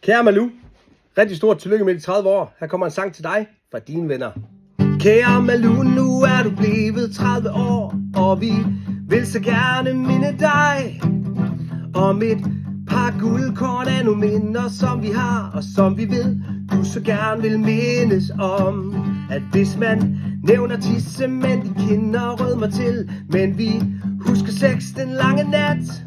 Kære Malou, rigtig stort tillykke med de 30 år. Her kommer en sang til dig fra dine venner. Kære Malou, nu er du blevet 30 år, og vi vil så gerne minde dig om et par guldkorn af nogle minder, som vi har, og som vi ved, du så gerne vil mindes om. At hvis man nævner tissemænd, de kinder rødmer til, men vi husker sex den lange nat.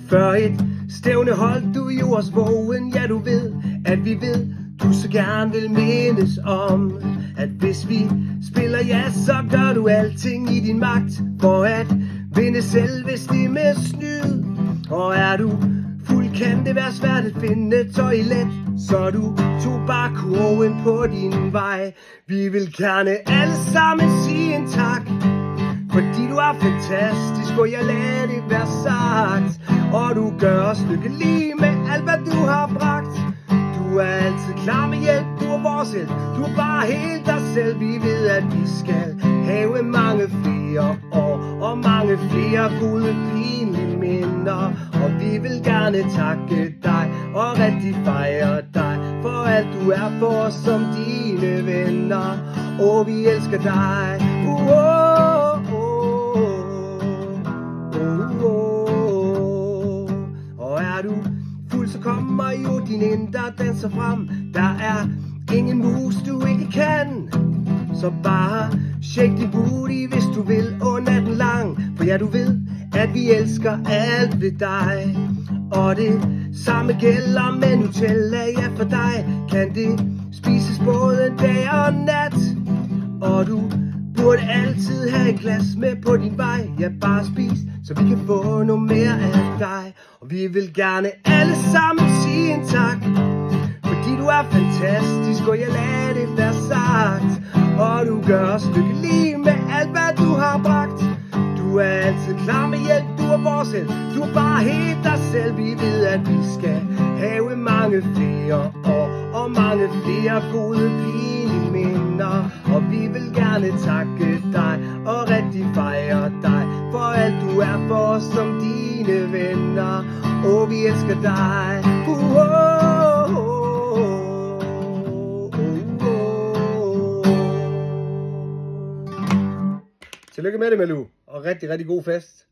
Før et stævne holdt du jo os vågen, ja du ved, at vi ved, du så gerne vil mindes om. At hvis vi spiller, ja, så gør du alting i din magt for at vinde selveste med snyd. Og er du fuld, kan det være svært at finde toilet, så du tog bare kurven på din vej. Vi vil gerne alle sammen sige en tak, fordi du er fantastisk, og jeg lader det være sagt. Og du gør os lykkelige med alt, hvad du har bragt. Du er altid klar med hjælp, du er vores hjælp. Du er bare helt dig selv. Vi ved, at vi skal have mange flere år, og mange flere gode, pinlige minder. Og vi vil gerne takke dig, og rigtig fejre dig, for alt du er for os som dine venner. Og vi elsker dig. Er du fuld, så kommer jo din indre danser frem. Der er ingen mus, du ikke kan. Så bare shake din booty, hvis du vil, og natten lang. For ja, du ved, at vi elsker alt ved dig. Og det samme gælder med Nutella. Ja, for dig kan det spises både dag og nat. Og du burde altid have et glas med på din vej. Ja, bare spis, så vi kan få noget mere af dig. Og vi vil gerne alle sammen sige en tak, fordi du er fantastisk, og jeg lader det være sagt. Og du gør os lykkelige med alt, hvad du har bragt. Du er altid klar med hjælp, du er vores hjælp. Du er bare helt dig selv. Vi ved, at vi skal have mange flere år, og mange flere gode, pinlige minder. Og vi vil gerne takke dig, og rigtig fejre dig, for alt du er for os som dine venner. Og vi elsker dig. Tillykke med det, Malou, og rigtig, rigtig god fest.